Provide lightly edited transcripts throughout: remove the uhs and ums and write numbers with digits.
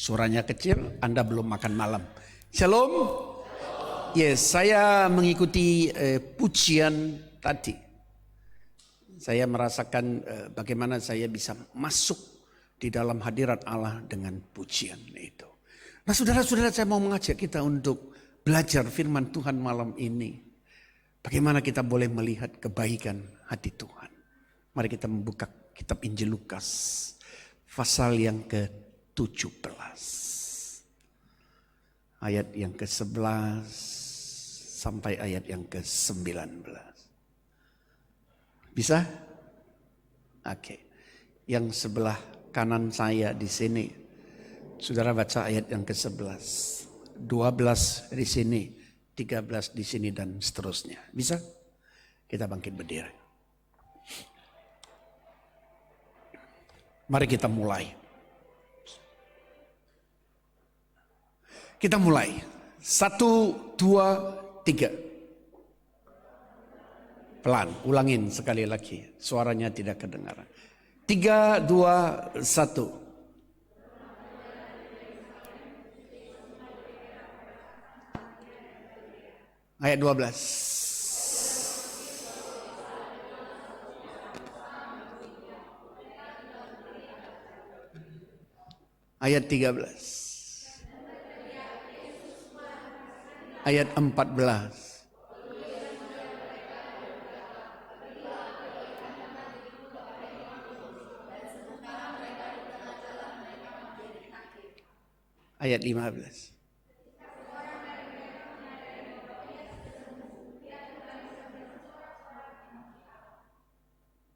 Suaranya kecil, Anda belum makan malam. Shalom. Yes, saya mengikuti pujian tadi. Saya merasakan bagaimana saya bisa masuk di dalam hadirat Allah dengan pujian itu. Nah, saudara-saudara, saya mau mengajak kita untuk belajar firman Tuhan malam ini. Bagaimana kita boleh melihat kebaikan hati Tuhan. Mari kita membuka kitab Injil Lukas, pasal yang ke-17. Ayat yang ke-11 sampai ayat yang ke-19. Bisa? Oke. Yang sebelah kanan saya di sini, saudara baca ayat yang ke-11. 12 di sini, 13 di sini dan seterusnya. Bisa? Kita bangkit berdiri. Mari kita mulai. Kita mulai. 1, 2, 3. Pelan, ulangin sekali lagi. Suaranya tidak kedengaran. 3, 2, 1. Ayat 12. Ayat 13. Ayat 14. Ayat 15. Ayat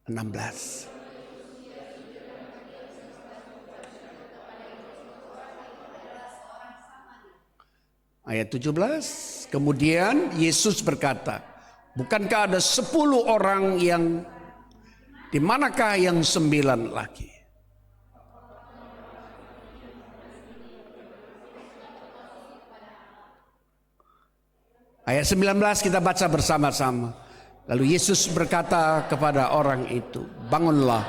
16. Ayat 17, kemudian Yesus berkata, bukankah ada 10 orang yang, di manakah yang 9 lagi? Ayat 19 kita baca bersama-sama. Lalu Yesus berkata kepada orang itu, bangunlah.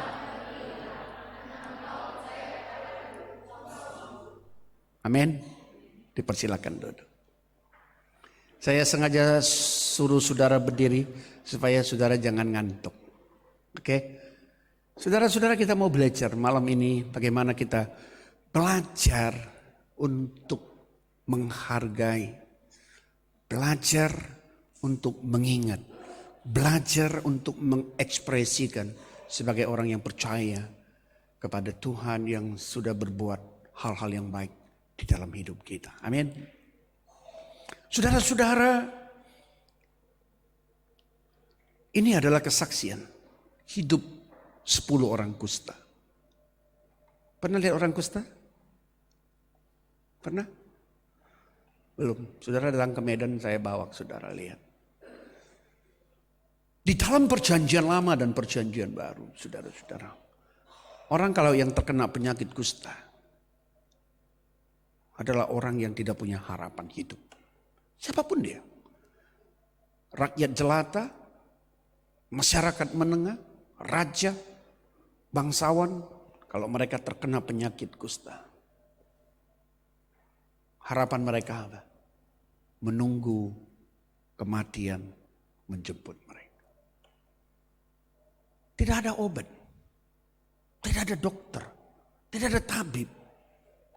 Amin. Dipersilakan duduk. Saya sengaja suruh saudara berdiri supaya saudara jangan ngantuk. Oke? Saudara-saudara, kita mau belajar malam ini bagaimana kita belajar untuk menghargai, belajar untuk mengingat, belajar untuk mengekspresikan sebagai orang yang percaya kepada Tuhan yang sudah berbuat hal-hal yang baik di dalam hidup kita. Amin. Saudara-saudara, ini adalah kesaksian hidup 10 orang kusta. Pernah lihat orang kusta? Pernah? Belum. Saudara datang ke Medan, saya bawa saudara lihat. Di dalam perjanjian lama dan perjanjian baru, saudara-saudara, orang kalau yang terkena penyakit kusta adalah orang yang tidak punya harapan hidup. Siapapun dia. Rakyat jelata, masyarakat menengah, raja, bangsawan, kalau mereka terkena penyakit kusta. Harapan mereka apa? Menunggu kematian menjemput mereka. Tidak ada obat. Tidak ada dokter. Tidak ada tabib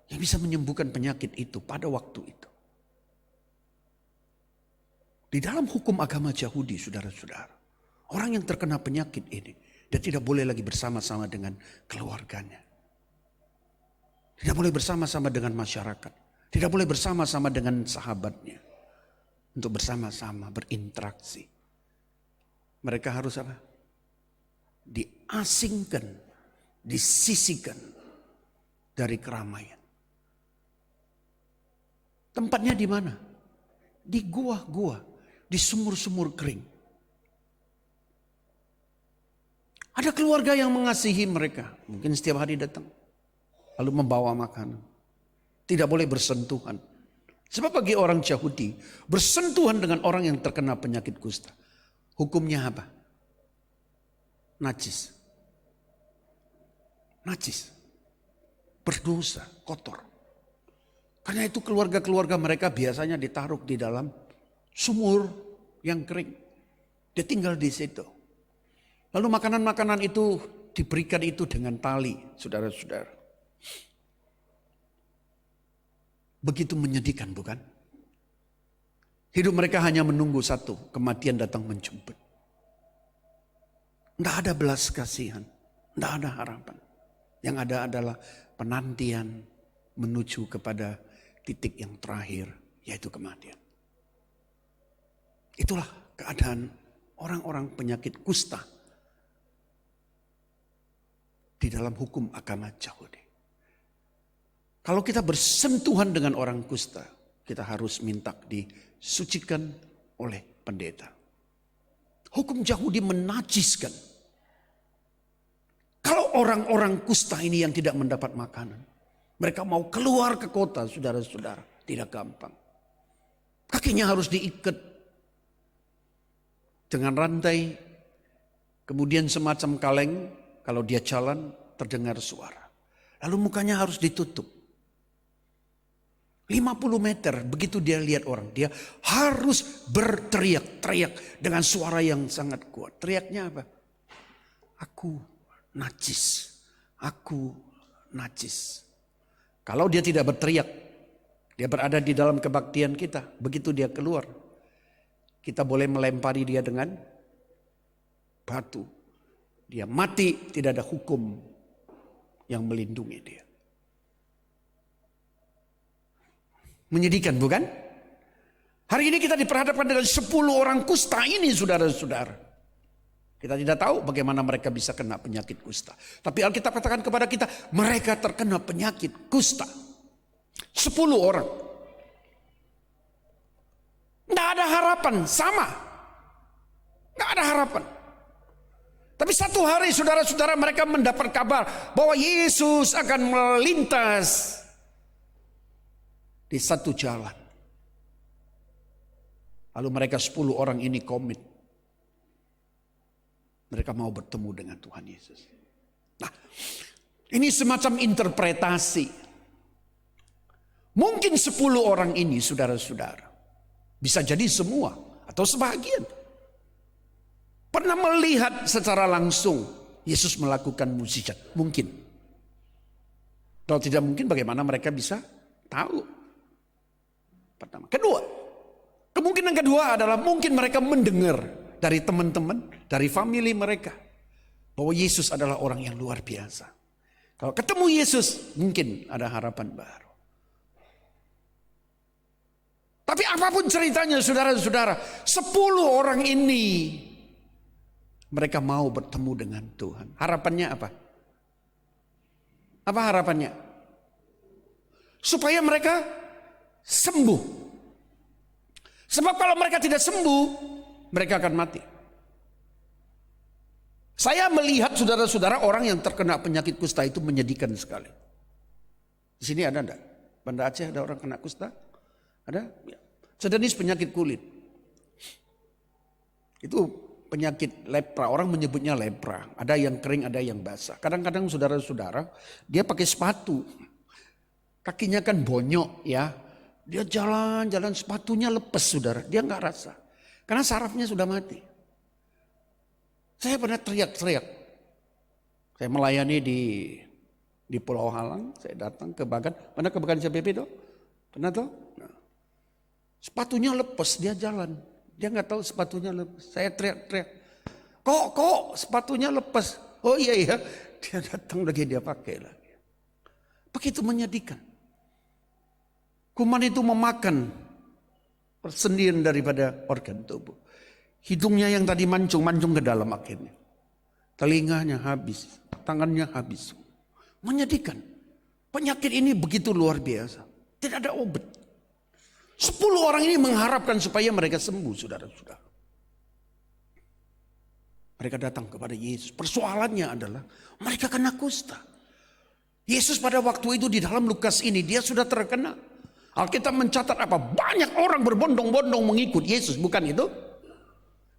yang bisa menyembuhkan penyakit itu pada waktu itu. Di dalam hukum agama Yahudi, saudara-saudara, orang yang terkena penyakit ini, dia tidak boleh lagi bersama-sama dengan keluarganya. Tidak boleh bersama-sama dengan masyarakat. Tidak boleh bersama-sama dengan sahabatnya. Untuk bersama-sama berinteraksi. Mereka harus apa? Diasingkan, disisihkan dari keramaian. Tempatnya di mana? Di gua-gua, di sumur-sumur kering. Ada keluarga yang mengasihi mereka, mungkin setiap hari datang, lalu membawa makanan. Tidak boleh bersentuhan. Sebab bagi orang Yahudi, bersentuhan dengan orang yang terkena penyakit kusta, hukumnya apa? Najis. Najis. Berdosa, kotor. Karena itu keluarga-keluarga mereka biasanya ditaruh di dalam sumur yang kering. Dia tinggal di situ. Lalu makanan-makanan itu diberikan itu dengan tali, saudara-saudara. Begitu menyedihkan, bukan? Hidup mereka hanya menunggu satu, kematian datang menjemput. Tidak ada belas kasihan, tidak ada harapan. Yang ada adalah penantian menuju kepada titik yang terakhir, yaitu kematian. Itulah keadaan orang-orang penyakit kusta di dalam hukum agama Yahudi. Kalau kita bersentuhan dengan orang kusta, kita harus minta disucikan oleh pendeta. Hukum Yahudi menajiskan. Kalau orang-orang kusta ini yang tidak mendapat makanan, mereka mau keluar ke kota, saudara-saudara, tidak gampang. Kakinya harus diikat dengan rantai, kemudian semacam kaleng, kalau dia jalan terdengar suara. Lalu mukanya harus ditutup. 50 meter, begitu dia lihat orang, dia harus berteriak-teriak dengan suara yang sangat kuat. Teriaknya apa? Aku najis, aku najis. Kalau dia tidak berteriak, dia berada di dalam kebaktian kita. Begitu dia keluar, kita boleh melempari dia dengan batu. Dia mati, tidak ada hukum yang melindungi dia. Menyedihkan, bukan? Hari ini kita diperhadapkan dengan 10 orang kusta ini, saudara-saudara. Kita tidak tahu bagaimana mereka bisa kena penyakit kusta. Tapi Alkitab katakan kepada kita, mereka terkena penyakit kusta. 10 orang. Tidak ada harapan, sama. Tidak ada harapan. Tapi satu hari saudara-saudara mereka mendapat kabar bahwa Yesus akan melintas di satu jalan. Lalu mereka 10 orang ini komit. Mereka mau bertemu dengan Tuhan Yesus. Nah, ini semacam interpretasi. Mungkin 10 orang ini saudara-saudara. Bisa jadi semua atau sebagian. Pernah melihat secara langsung Yesus melakukan mukjizat. Mungkin. Kalau tidak mungkin bagaimana mereka bisa tahu. Pertama. Kedua. Kemungkinan kedua adalah mungkin mereka mendengar dari teman-teman, dari famili mereka. Bahwa Yesus adalah orang yang luar biasa. Kalau ketemu Yesus mungkin ada harapan baru. Tapi apapun ceritanya saudara-saudara, 10 orang ini mereka mau bertemu dengan Tuhan. Harapannya apa? Apa harapannya? Supaya mereka sembuh. Sebab kalau mereka tidak sembuh, mereka akan mati. Saya melihat saudara-saudara orang yang terkena penyakit kusta itu menyedihkan sekali. Di sini ada enggak? Banda Aceh ada orang kena kusta? Ada? Ya. Sejenis penyakit kulit. Itu penyakit lepra. Orang menyebutnya lepra. Ada yang kering, ada yang basah. Kadang-kadang saudara-saudara dia pakai sepatu. Kakinya kan bonyok ya. Dia jalan-jalan sepatunya lepas saudara. Dia nggak rasa. Karena sarafnya sudah mati. Saya pernah teriak-teriak. Saya melayani di Pulau Halang. Saya datang ke Bagan. Pernah ke Bagan CPP tuh? Pernah tuh? Nah. Sepatunya lepas, dia jalan. Dia nggak tahu sepatunya lepas. Saya teriak-teriak. Kok sepatunya lepas? Oh iya. Dia datang lagi, dia pakai lagi. Begitu menyedihkan. Kuman itu memakan persendian daripada organ tubuh. Hidungnya yang tadi mancung ke dalam akhirnya. Telinganya habis, tangannya habis. Menyedihkan. Penyakit ini begitu luar biasa. Tidak ada obat. 10 orang ini mengharapkan supaya mereka sembuh, saudara-saudara. Mereka datang kepada Yesus. Persoalannya adalah mereka kena kusta. Yesus pada waktu itu di dalam Lukas ini dia sudah terkena. Alkitab mencatat apa? Banyak orang berbondong-bondong mengikut Yesus, bukan itu?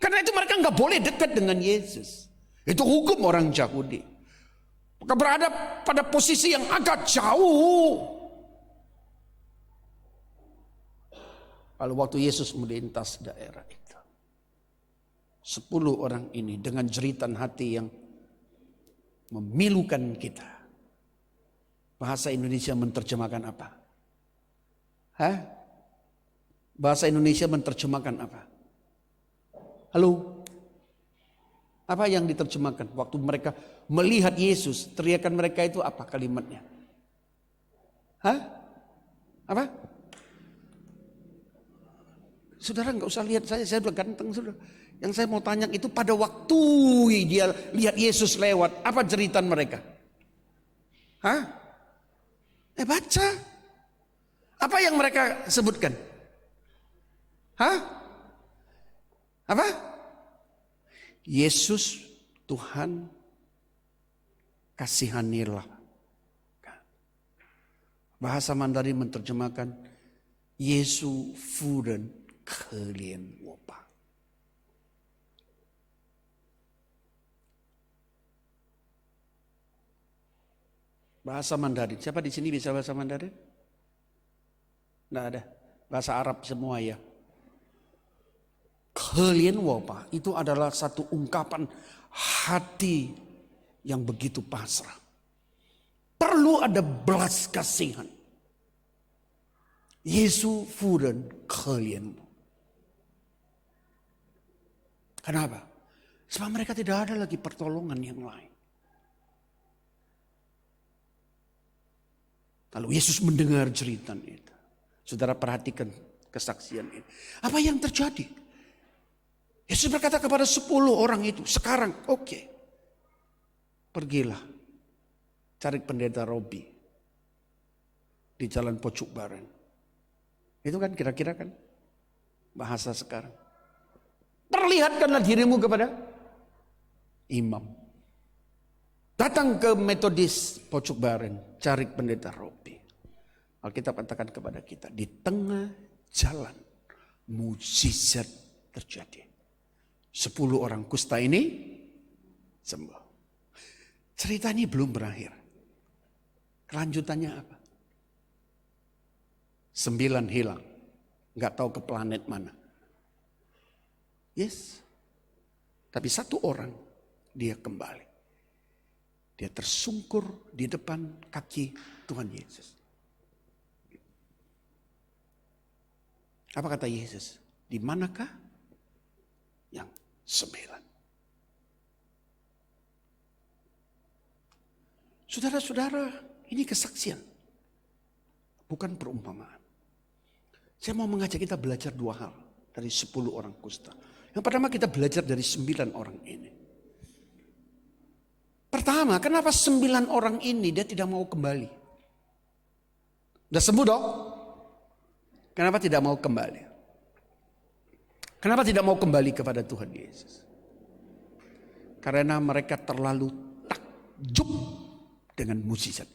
Karena itu mereka nggak boleh dekat dengan Yesus. Itu hukum orang Yahudi. Maka berada pada posisi yang agak jauh. Kalau waktu Yesus melintas daerah itu, 10 orang ini dengan jeritan hati yang memilukan kita. Bahasa Indonesia menerjemahkan apa? Hah? Bahasa Indonesia menerjemahkan apa? Halo? Apa yang diterjemahkan? Waktu mereka melihat Yesus, teriakan mereka itu apa kalimatnya? Hah? Apa? Saudara nggak usah lihat saya udah ganteng saudara. Yang saya mau tanya itu pada waktu dia lihat Yesus lewat, apa jeritan mereka? Hah? Baca. Apa yang mereka sebutkan? Hah? Apa? Yesus Tuhan kasihanilah. Bahasa Mandarin menerjemahkan Yesus Furen kalian wopa. Bahasa Mandarin. Siapa di sini bisa bahasa Mandarin? Tidak ada. Bahasa Arab semua ya. Kalian wopa itu adalah satu ungkapan hati yang begitu pasrah. Perlu ada belas kasihan. Yesus furen kalian. Kenapa? Sebab mereka tidak ada lagi pertolongan yang lain. Lalu Yesus mendengar jeritan itu. Saudara perhatikan kesaksian ini. Apa yang terjadi? Yesus berkata kepada 10 orang itu, sekarang oke. Pergilah, cari pendeta Robi di jalan Pocuk Baren. Itu kan kira-kira kan bahasa sekarang. Perlihatkanlah dirimu kepada imam. Datang ke Metodis Pocuk Baren, cari pendeta Robi. Alkitab katakan kepada kita, di tengah jalan mujizat terjadi. 10 orang kusta ini sembuh. Cerita ini belum berakhir. Kelanjutannya apa? 9 hilang. Nggak tahu ke planet mana. Yes. Tapi 1 orang dia kembali. Dia tersungkur di depan kaki Tuhan Yesus. Apa kata Yesus? Di manakah yang 9? Saudara-saudara, ini kesaksian. Bukan perumpamaan. Saya mau mengajak kita belajar 2 hal dari 10 orang kusta. Yang pertama kita belajar dari 9 orang ini. Pertama, kenapa 9 orang ini dia tidak mau kembali? Udah sembuh dong? Kenapa tidak mau kembali? Kenapa tidak mau kembali kepada Tuhan Yesus? Karena mereka terlalu takjub dengan mujizat.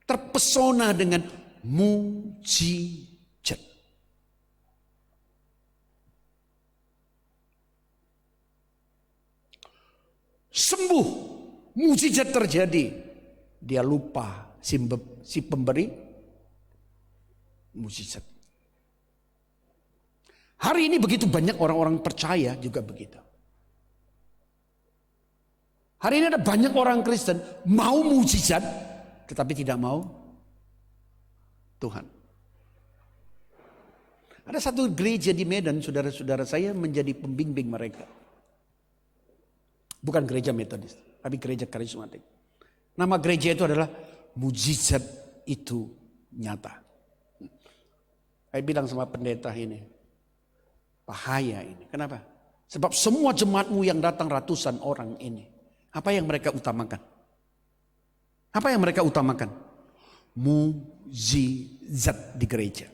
Terpesona dengan mujizat. Sembuh, mujizat terjadi. Dia lupa si pemberi mujizat. Hari ini begitu banyak orang-orang percaya juga begitu. Hari ini ada banyak orang Kristen mau mujizat tetapi tidak mau Tuhan. Ada satu gereja di Medan, saudara-saudara saya menjadi pembimbing mereka. Bukan gereja Metodis, tapi gereja karismatik. Nama gereja itu adalah Mujizat Itu Nyata. Saya bilang sama pendeta ini, bahaya ini. Kenapa? Sebab semua jemaatmu yang datang ratusan orang ini, apa yang mereka utamakan? Apa yang mereka utamakan? Mujizat di gereja.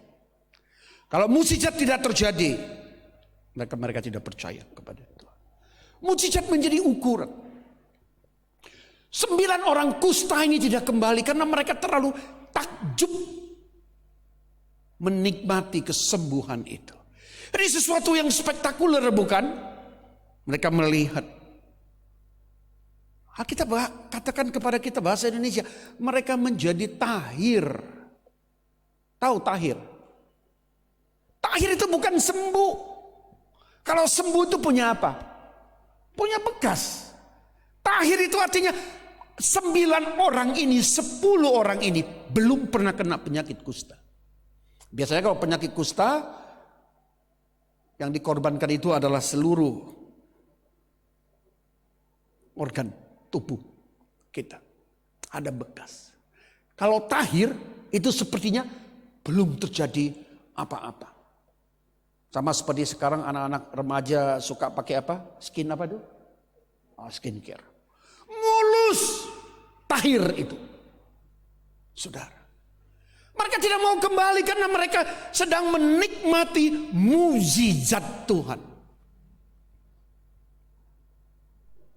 Kalau mujizat tidak terjadi, mereka tidak percaya kepada Tuhan. Mujizat menjadi ukuran. 9 orang kusta ini tidak kembali karena mereka terlalu takjub menikmati kesembuhan itu. Ini sesuatu yang spektakuler bukan? Mereka melihat. Alkitab katakan kepada kita bahasa Indonesia, mereka menjadi tahir. Tahu tahir? Tahir itu bukan sembuh. Kalau sembuh itu punya apa? Punya bekas. Tahir itu artinya 9 orang ini, 10 orang ini belum pernah kena penyakit kusta. Biasanya kalau penyakit kusta yang dikorbankan itu adalah seluruh organ tubuh kita. Ada bekas. Kalau tahir itu sepertinya belum terjadi apa-apa. Sama seperti sekarang anak-anak remaja suka pakai apa? Skin apa tuh? Skincare. Mulus. Tahir itu. Saudara. Mereka tidak mau kembali karena mereka sedang menikmati mukjizat Tuhan.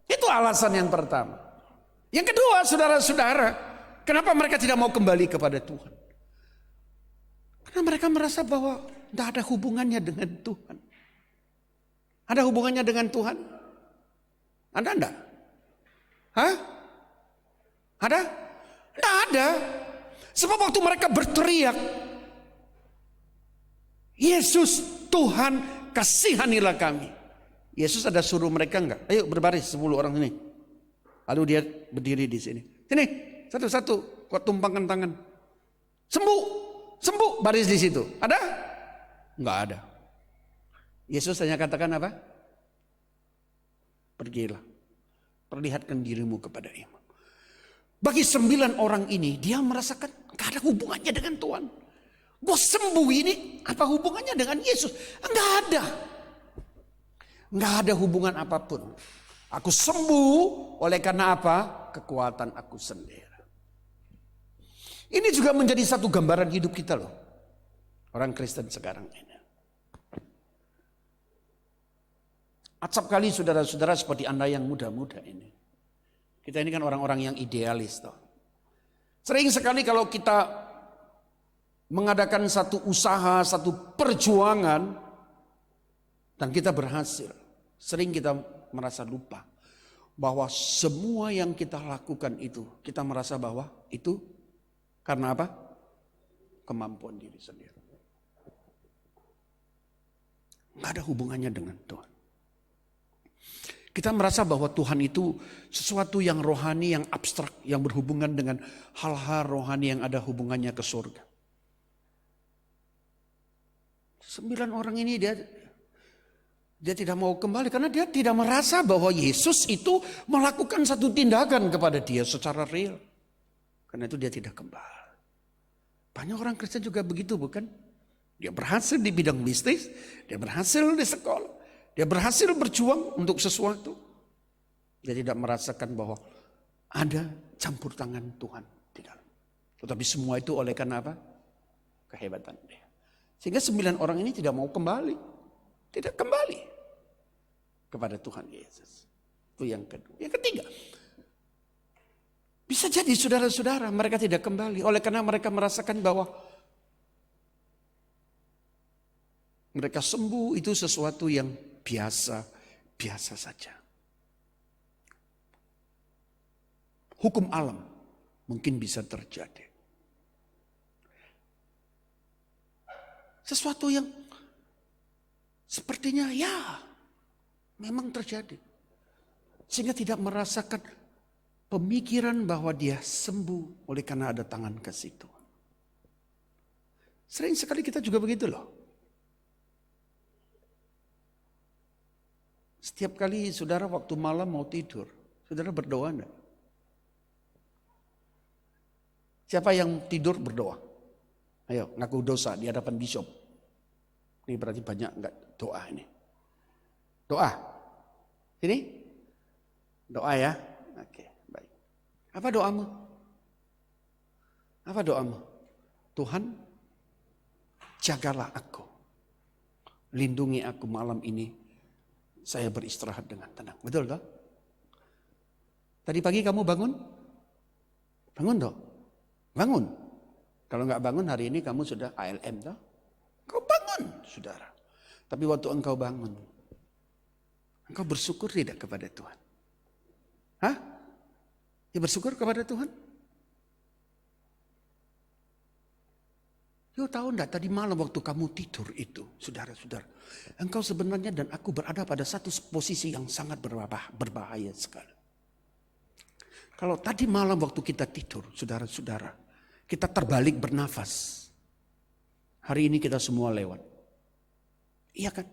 Itu alasan yang pertama. Yang kedua, saudara-saudara, kenapa mereka tidak mau kembali kepada Tuhan? Karena mereka merasa bahwa tidak ada hubungannya dengan Tuhan. Ada hubungannya dengan Tuhan? Ada enggak? Hah? Ada? Tidak ada. Sebab waktu mereka berteriak, Yesus Tuhan kasihanilah kami. Yesus ada suruh mereka enggak? Ayo berbaris 10 orang ini. Lalu dia berdiri di sini. Sini, satu-satu, kuat tumpangkan tangan. Sembuh, sembuh, baris di situ. Ada? Enggak ada. Yesus hanya katakan apa? Pergilah, perlihatkan dirimu kepada imam. Bagi 9 orang ini, dia merasakan gak ada hubungannya dengan Tuhan. Gue sembuh ini, apa hubungannya dengan Yesus? Enggak ada. Enggak ada hubungan apapun. Aku sembuh oleh karena apa? Kekuatan aku sendiri. Ini juga menjadi satu gambaran hidup kita loh. Orang Kristen sekarang ini. Acap kali saudara-saudara seperti Anda yang muda-muda ini. Kita ini kan orang-orang yang idealis toh. Sering sekali kalau kita mengadakan satu usaha, satu perjuangan dan kita berhasil. Sering kita merasa lupa bahwa semua yang kita lakukan itu, kita merasa bahwa itu karena apa? Kemampuan diri sendiri. Nggak ada hubungannya dengan Tuhan. Kita merasa bahwa Tuhan itu sesuatu yang rohani, yang abstrak, yang berhubungan dengan hal-hal rohani yang ada hubungannya ke surga. 9 orang ini dia tidak mau kembali karena dia tidak merasa bahwa Yesus itu melakukan satu tindakan kepada dia secara real. Karena itu dia tidak kembali. Banyak orang Kristen juga begitu bukan? Dia berhasil di bidang bisnis, dia berhasil di sekolah. Dia berhasil berjuang untuk sesuatu. Dia tidak merasakan bahwa ada campur tangan Tuhan di dalam. Tetapi semua itu oleh karena apa? Kehebatan dia. Sehingga 9 orang ini tidak mau kembali. Tidak kembali kepada Tuhan Yesus. Itu yang kedua. Yang ketiga. Bisa jadi saudara-saudara mereka tidak kembali. Oleh karena mereka merasakan bahwa mereka sembuh itu sesuatu yang biasa saja. Hukum alam mungkin bisa terjadi. Sesuatu yang sepertinya ya memang terjadi. Sehingga tidak merasakan pemikiran bahwa dia sembuh oleh karena ada tangan kasih Tuhan. Sering sekali kita juga begitu loh. Setiap kali saudara waktu malam mau tidur, saudara berdoa enggak? Siapa yang tidur berdoa? Ayo ngaku dosa di hadapan bishop. Ini berarti banyak enggak doa ini. Doa. Sini. Doa ya. Oke, baik. Apa doamu? Apa doamu? Tuhan, jagalah aku. Lindungi aku malam ini. Saya beristirahat dengan tenang. Betul toh? Tadi pagi kamu bangun? Bangun toh? Bangun. Kalau nggak bangun hari ini kamu sudah ALM toh? Kau bangun, saudara. Tapi waktu engkau bangun, engkau bersyukur tidak kepada Tuhan? Hah? Ya bersyukur kepada Tuhan? You tahu enggak tadi malam waktu kamu tidur itu, saudara-saudara, engkau sebenarnya dan aku berada pada satu posisi yang sangat berbahaya sekali. Kalau tadi malam waktu kita tidur, saudara-saudara, kita terbalik bernafas. Hari ini kita semua lewat. Iya kan?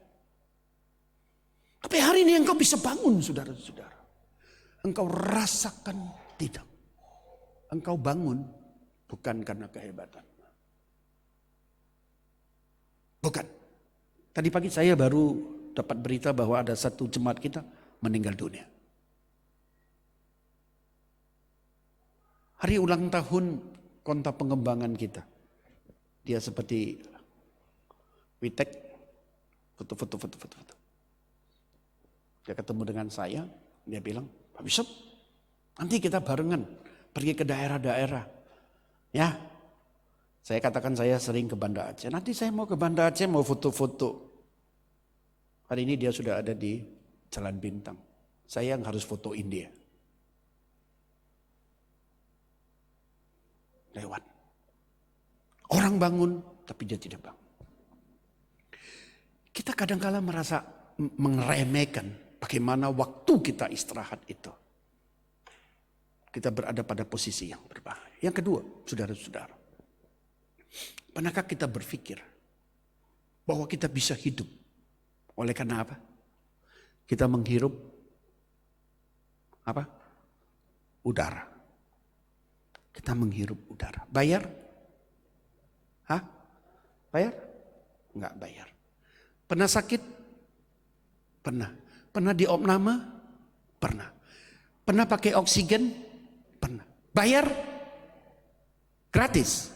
Tapi hari ini engkau bisa bangun, saudara-saudara. Engkau rasakan tidak. Engkau bangun bukan karena kehebatan. Bukan. Tadi pagi saya baru dapat berita bahwa ada satu jemaat kita meninggal dunia. Hari ulang tahun konta pengembangan kita. Dia seperti Witek, foto. Dia ketemu dengan saya, dia bilang, Pak Bishop, nanti kita barengan pergi ke daerah-daerah. Ya, saya katakan saya sering ke Banda Aceh. Nanti saya mau ke Banda Aceh mau foto-foto. Hari ini dia sudah ada di Jalan Bintang. Saya yang harus fotoin dia. Lewat. Orang bangun tapi dia tidak bangun. Kita kadang-kala merasa meremehkan bagaimana waktu kita istirahat itu. Kita berada pada posisi yang berbahaya. Yang kedua, saudara-saudara. Pernahkah kita berpikir bahwa kita bisa hidup oleh karena apa? Kita menghirup apa? Udara. Kita menghirup udara. Bayar? Hah? Bayar? Enggak bayar. Pernah sakit? Pernah. Pernah diopname? Pernah. Pernah pakai oksigen? Pernah. Bayar? Gratis.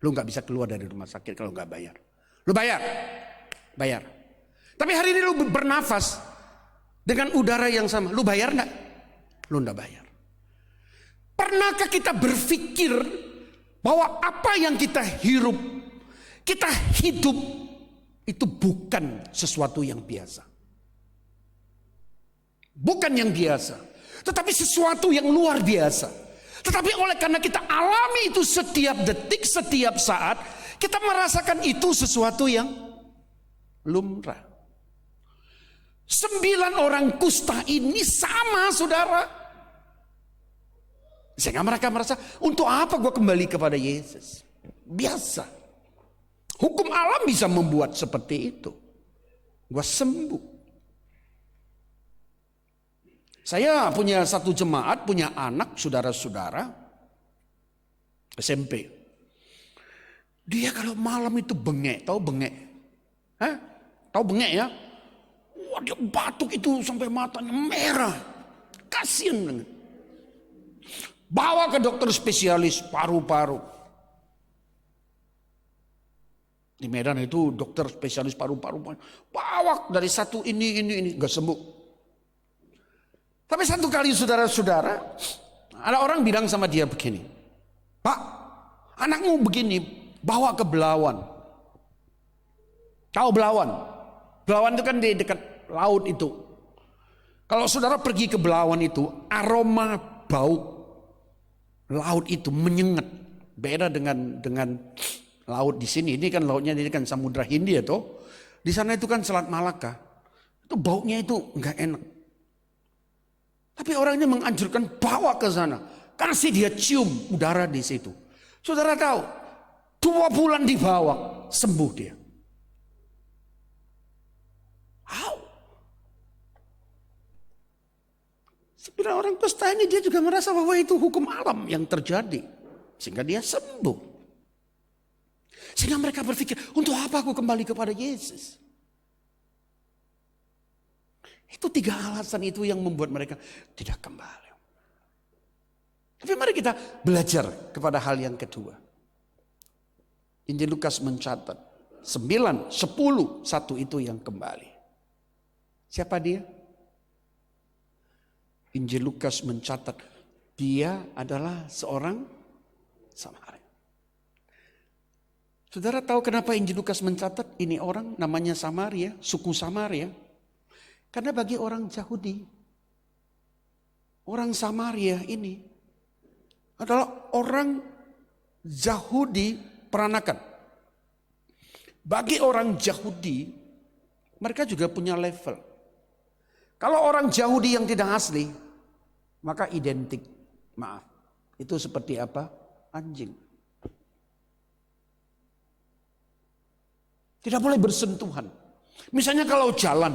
Lu nggak bisa keluar dari rumah sakit kalau nggak bayar. Lu bayar, bayar. Tapi hari ini lu bernafas dengan udara yang sama. Lu bayar nggak? Lu nggak bayar. Pernahkah kita berpikir bahwa apa yang kita hirup, kita hidup itu bukan sesuatu yang biasa, bukan yang biasa, tetapi sesuatu yang luar biasa. Tetapi oleh karena kita alami itu setiap detik, setiap saat, kita merasakan itu sesuatu yang lumrah. 9 orang kusta ini sama, saudara. Sehingga mereka merasa, untuk apa gue kembali kepada Yesus? Biasa. Hukum alam bisa membuat seperti itu. Gue sembuh. Saya punya satu jemaat, punya anak, saudara-saudara, SMP. Dia kalau malam itu bengek, tahu bengek? Hah? Tahu bengek ya? Wah, dia batuk itu sampai matanya merah. Kasian banget. Bawa ke dokter spesialis paru-paru. Di Medan itu dokter spesialis paru-paru. Bawa dari satu ini, gak sembuh. Tapi satu kali saudara-saudara, ada orang bilang sama dia begini, Pak, anakmu begini, bawa ke Belawan. Tahu Belawan? Belawan itu kan di dekat laut itu. Kalau saudara pergi ke Belawan itu, aroma bau laut itu menyengat. Beda dengan laut di sini. Ini kan lautnya ini kan Samudra Hindia toh. Di sana itu kan Selat Malaka. Itu baunya itu enggak enak. Tapi orangnya menganjurkan bawa ke sana. Kasih dia cium udara di situ. Saudara tahu, 2 bulan dibawa, sembuh dia. Wow. 9 orang kusta ini dia juga merasa bahwa itu hukum alam yang terjadi. Sehingga dia sembuh. Sehingga mereka berpikir, untuk apa aku kembali kepada Yesus? Itu 3 alasan itu yang membuat mereka tidak kembali. Tapi mari kita belajar kepada hal yang kedua. Injil Lukas mencatat 9, 10, 1 itu yang kembali. Siapa dia? Injil Lukas mencatat dia adalah seorang Samaria. Saudara tahu kenapa Injil Lukas mencatat ini orang namanya Samaria, suku Samaria? Karena bagi orang Yahudi, orang Samaria ini adalah orang Yahudi peranakan. Bagi orang Yahudi, mereka juga punya level. Kalau orang Yahudi yang tidak asli, maka identik. Maaf, itu seperti apa? Anjing. Tidak boleh bersentuhan. Misalnya kalau jalan,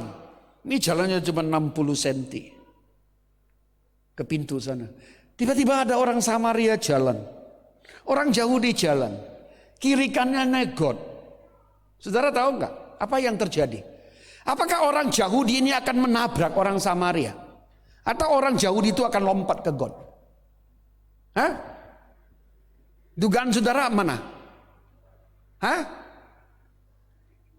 ini jalannya cuma 60 cm ke pintu sana. Tiba-tiba ada orang Samaria jalan. Orang Yahudi jalan. Kiri kanannya negot. Saudara tahu nggak apa yang terjadi? Apakah orang Yahudi ini akan menabrak orang Samaria? Atau orang Yahudi itu akan lompat ke got? Hah? Dugaan saudara mana? Hah?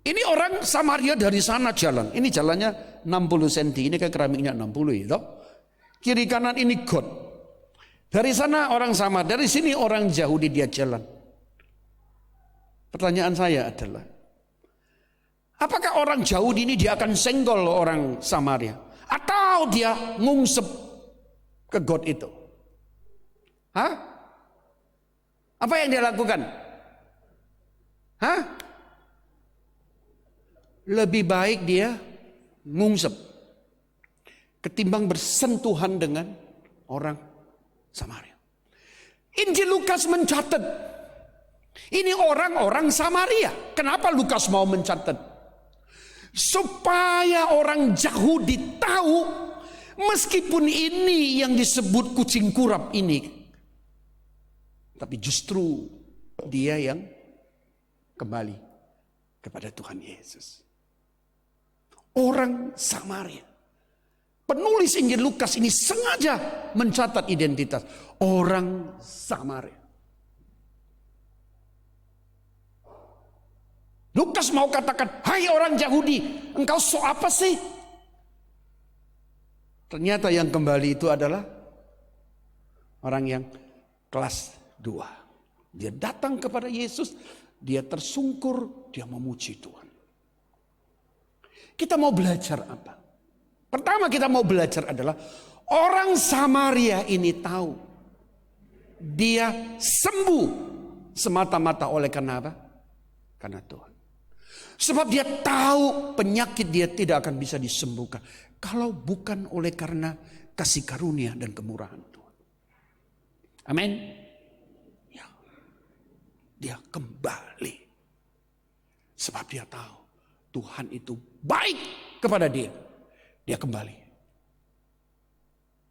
Ini orang Samaria dari sana jalan. Ini jalannya 60 cm. Ini kan keramiknya 60 ya. Kiri kanan ini got. Dari sana orang sama. Dari sini orang Yahudi dia jalan. Pertanyaan saya adalah, apakah orang Yahudi ini dia akan senggol orang Samaria? Atau dia ngungsep ke got itu? Hah? Apa yang dia lakukan? Hah? Lebih baik dia ngungsep ketimbang bersentuhan dengan orang Samaria. Injil Lukas mencatat ini orang-orang Samaria. Kenapa Lukas mau mencatat? Supaya orang Yahudi tahu meskipun ini yang disebut kucing kurap ini, tapi justru dia yang kembali kepada Tuhan Yesus. Orang Samaria. Penulis Injil Lukas ini sengaja mencatat identitas orang Samaria. Lukas mau katakan, hai orang Yahudi, engkau so apa sih? Ternyata yang kembali itu adalah orang yang kelas 2. Dia datang kepada Yesus, dia tersungkur, dia memuji Tuhan. Kita mau belajar apa? Pertama kita mau belajar adalah orang Samaria ini tahu dia sembuh semata-mata oleh karena apa? Karena Tuhan. Sebab dia tahu penyakit dia tidak akan bisa disembuhkan kalau bukan oleh karena kasih karunia dan kemurahan Tuhan. Amin. Ya. Dia kembali. Sebab dia tahu Tuhan itu baik kepada dia. Dia kembali.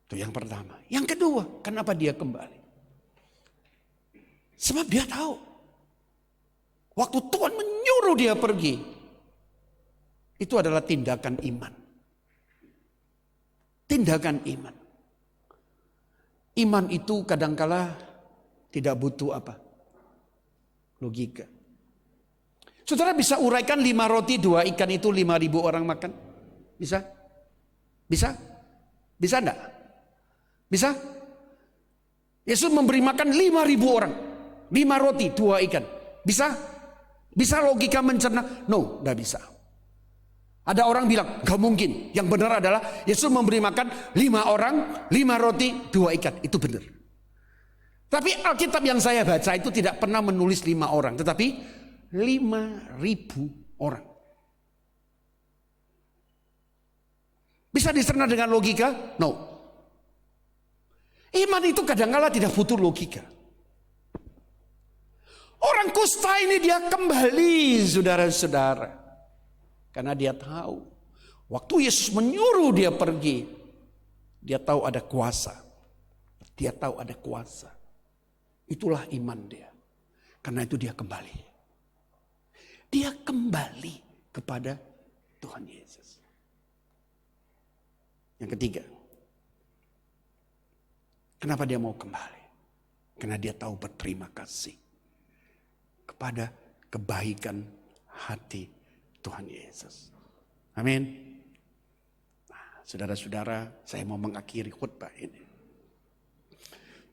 Itu yang pertama. Yang kedua, kenapa dia kembali? Sebab dia tahu waktu Tuhan menyuruh dia pergi, itu adalah tindakan iman. Tindakan iman. Iman itu kadangkala tidak butuh apa? Logika. Saudara bisa uraikan 5 roti 2 ikan itu 5.000 orang makan? Bisa? Bisa? Bisa enggak? Bisa? Yesus memberi makan 5.000 orang. 5 roti 2 ikan. Bisa? Bisa logika mencerna? No, enggak bisa. Ada orang bilang, gak mungkin. Yang benar adalah Yesus memberi makan 5 orang, 5 roti, 2 ikan. Itu benar. Tapi Alkitab yang saya baca itu tidak pernah menulis 5 orang. Tetapi 5.000 orang. Bisa dicerna dengan logika? No. Iman itu kadang-kala tidak butuh logika. Orang kusta ini dia kembali, saudara-saudara. Karena dia tahu waktu Yesus menyuruh dia pergi, dia tahu ada kuasa. Dia tahu ada kuasa. Itulah iman dia. Karena itu dia kembali. Dia kembali kepada Tuhan Yesus. Yang ketiga, kenapa dia mau kembali? Karena dia tahu berterima kasih kepada kebaikan hati Tuhan Yesus. Amin. Nah, saudara-saudara, saya mau mengakhiri khutbah ini.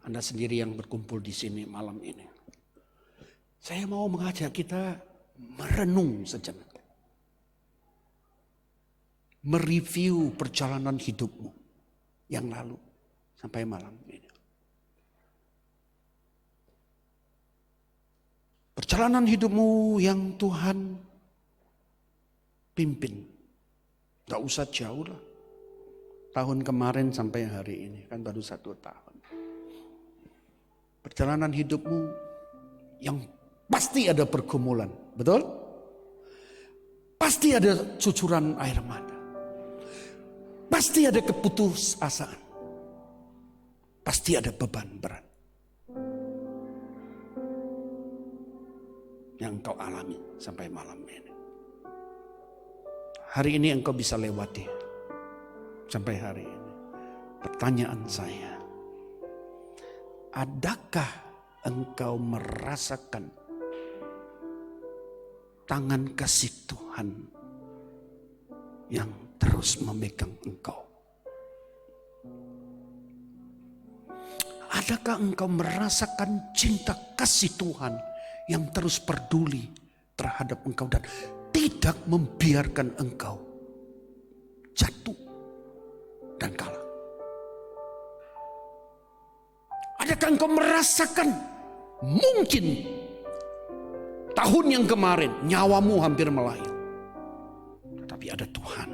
Anda sendiri yang berkumpul di sini malam ini. Saya mau mengajak kita merenung sejenak. Mereview perjalanan hidupmu yang lalu sampai malam ini. Perjalanan hidupmu yang Tuhan pimpin. Gak usah jauh lah. Tahun kemarin sampai hari ini, kan baru 1 tahun. Perjalanan hidupmu yang pasti ada pergumulan, betul? Pasti ada cucuran air mata. Pasti ada keputusasaan. Pasti ada beban berat yang engkau alami sampai malam ini. Hari ini engkau bisa lewati sampai hari ini. Pertanyaan saya, adakah engkau merasakan tangan kasih Tuhan yang terus memegang engkau? Adakah engkau merasakan cinta kasih Tuhan yang terus peduli terhadap engkau dan tidak membiarkan engkau jatuh dan kalah? Adakah engkau merasakan mungkin tahun yang kemarin nyawamu hampir melayang, tetapi ada Tuhan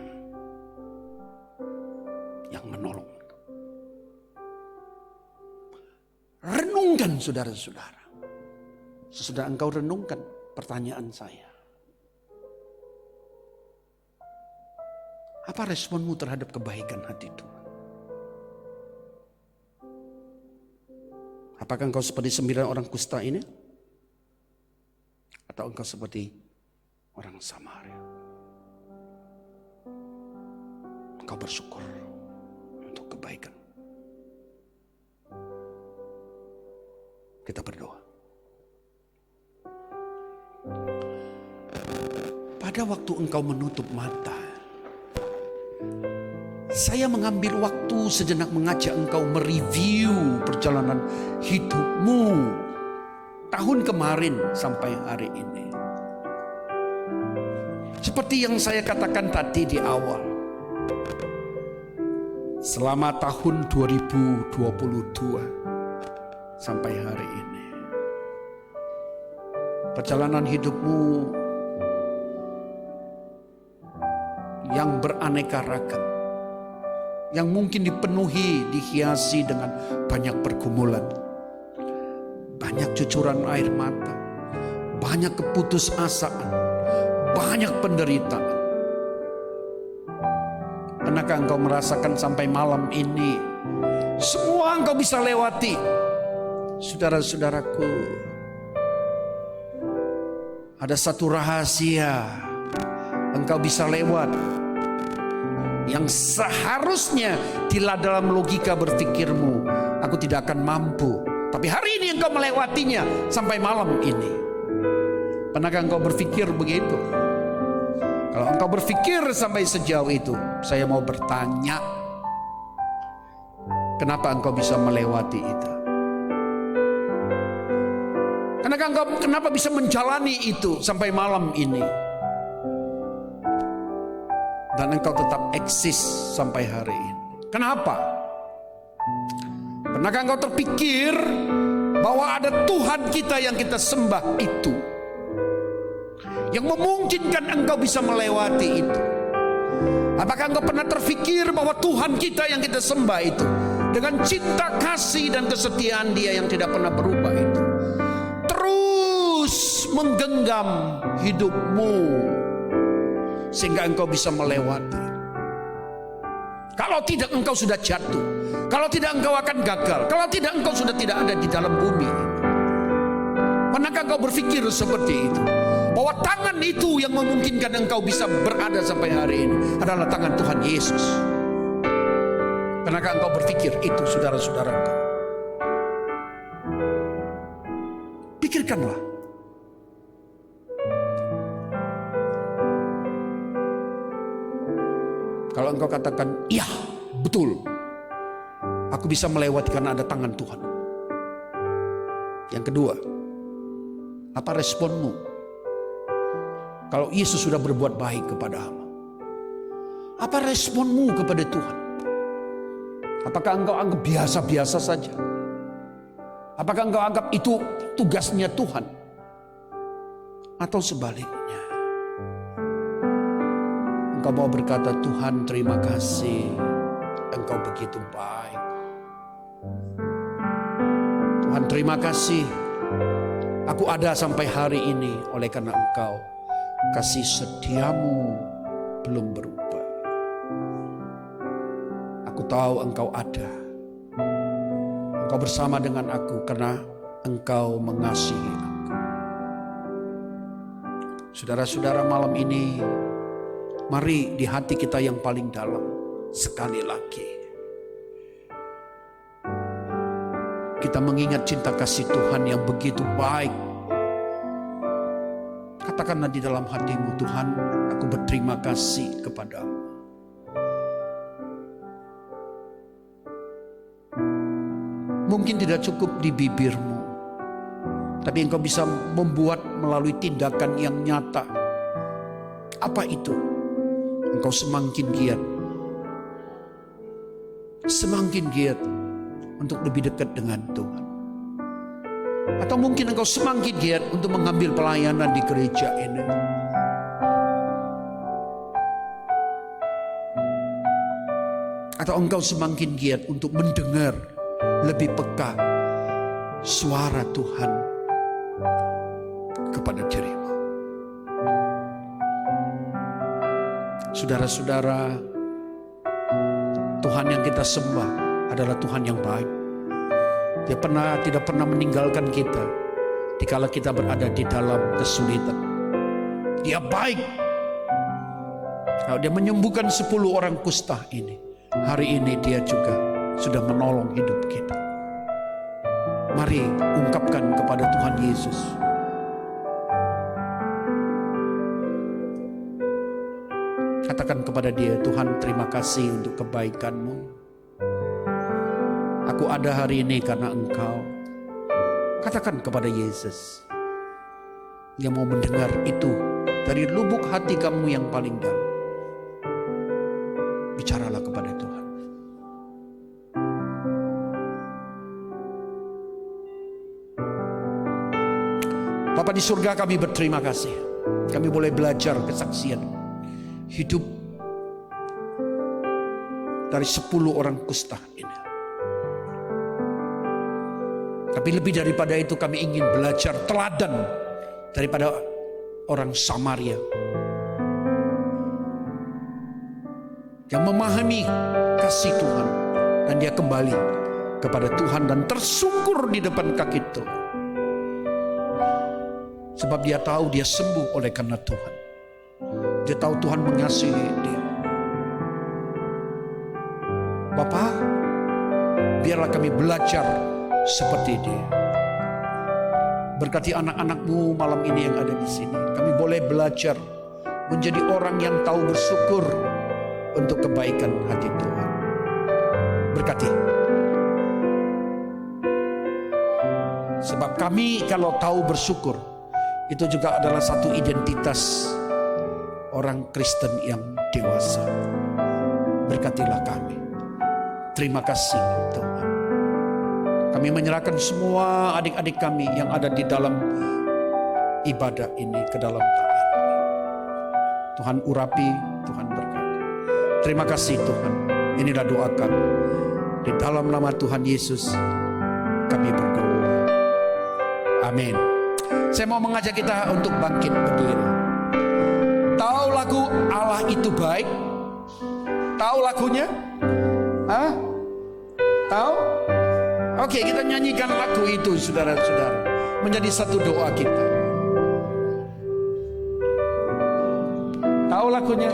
yang menolong engkau? Renungkan saudara-saudara. Sesudah engkau renungkan, pertanyaan saya, apa responmu terhadap kebaikan hati Tuhan? Apakah engkau seperti 9 orang kusta ini? Atau engkau seperti orang Samaria? Engkau bersyukur untuk kebaikan. Kita berdoa. Pada waktu engkau menutup mata, saya mengambil waktu sejenak mengajak engkau mereview perjalanan hidupmu tahun kemarin sampai hari ini. Seperti yang saya katakan tadi di awal, selama tahun 2022 sampai hari ini, perjalanan hidupmu yang beraneka ragam, yang mungkin dipenuhi, dihiasi dengan banyak pergumulan, banyak cucuran air mata, banyak keputusasaan, banyak penderitaan. Pernahkah engkau merasakan sampai malam ini semua engkau bisa lewati? Saudara-saudaraku, ada satu rahasia engkau bisa lewat yang seharusnya dalam logika berpikirmu aku tidak akan mampu, tapi hari ini engkau melewatinya sampai malam ini. Pernahkah engkau berpikir begitu? Kalau engkau berpikir sampai sejauh itu, saya mau bertanya, kenapa engkau bisa melewati itu? Kenapa bisa menjalani itu sampai malam ini? Dan engkau tetap eksis sampai hari ini. Kenapa? Pernahkah engkau terpikir bahwa ada Tuhan kita yang kita sembah itu, yang memungkinkan engkau bisa melewati itu? Apakah engkau pernah terpikir bahwa Tuhan kita yang kita sembah itu, dengan cinta kasih dan kesetiaan Dia yang tidak pernah berubah itu, terus menggenggam hidupmu sehingga engkau bisa melewati? Kalau tidak engkau sudah jatuh, kalau tidak engkau akan gagal, kalau tidak engkau sudah tidak ada di dalam bumi. Pernahkah engkau berpikir seperti itu? Bahwa tangan itu yang memungkinkan engkau bisa berada sampai hari ini adalah tangan Tuhan Yesus. Pernahkah engkau berpikir itu, saudara-saudaraku? Pikirkanlah. Kalau engkau katakan, iya betul, aku bisa melewati karena ada tangan Tuhan. Yang kedua, apa responmu kalau Yesus sudah berbuat baik kepada hamba? Apa responmu kepada Tuhan? Apakah engkau anggap biasa-biasa saja? Apakah engkau anggap itu tugasnya Tuhan? Atau sebaliknya, engkau mau berkata, Tuhan terima kasih, engkau begitu baik. Tuhan terima kasih, aku ada sampai hari ini oleh karena engkau kasih setiamu belum berubah. Aku tahu engkau ada, engkau bersama dengan aku karena engkau mengasihi aku. Saudara-saudara, malam ini mari di hati kita yang paling dalam sekali lagi kita mengingat cinta kasih Tuhan yang begitu baik. Katakanlah di dalam hatimu, Tuhan, aku berterima kasih kepadamu. Mungkin tidak cukup di bibirmu, tapi engkau bisa membuat melalui tindakan yang nyata. Apa itu? Engkau semakin giat untuk lebih dekat dengan Tuhan. Atau mungkin engkau semakin giat untuk mengambil pelayanan di gereja ini. Atau engkau semakin giat untuk mendengar lebih peka suara Tuhan kepada dirimu. Saudara-saudara, Tuhan yang kita sembah adalah Tuhan yang baik. Dia tidak pernah meninggalkan kita dikala kita berada di dalam kesulitan. Dia baik. Kalau dia menyembuhkan 10 orang kusta ini, hari ini dia juga sudah menolong hidup kita. Mari ungkapkan kepada Tuhan Yesus. Katakan kepada dia, Tuhan terima kasih untuk kebaikan-Mu. Aku ada hari ini karena Engkau. Katakan kepada Yesus. Dia mau mendengar itu dari lubuk hati kamu yang paling dalam. Bicaralah kepada Tuhan. Bapa di surga, kami berterima kasih. Kami boleh belajar kesaksian hidup dari 10 orang kusta ini. Tapi lebih daripada itu, kami ingin belajar teladan daripada orang Samaria yang memahami kasih Tuhan, dan dia kembali kepada Tuhan dan tersungkur di depan kaki Tuhan. Sebab dia tahu dia sembuh oleh karena Tuhan. Dia tahu Tuhan mengasihi dia. Bapa, biarlah kami belajar seperti dia. Berkati anak-anak-Mu malam ini yang ada di sini. Kami boleh belajar menjadi orang yang tahu bersyukur untuk kebaikan hati Tuhan. Berkati. Sebab kami kalau tahu bersyukur, itu juga adalah satu identitas orang Kristen yang dewasa. Berkatilah kami. Terima kasih Tuhan. Kami menyerahkan semua adik-adik kami yang ada di dalam ibadah ini ke dalam tangan. Tuhan urapi, Tuhan berkati. Terima kasih Tuhan. Inilah doa kami. Di dalam nama Tuhan Yesus kami berdoa. Amin. Saya mau mengajak kita untuk bangkit berdiri. Tahu lagu Allah itu baik? Tahu lagunya? Hah? Tahu? Oke, kita nyanyikan lagu itu, saudara-saudara. Menjadi satu doa kita. Tahu lagunya?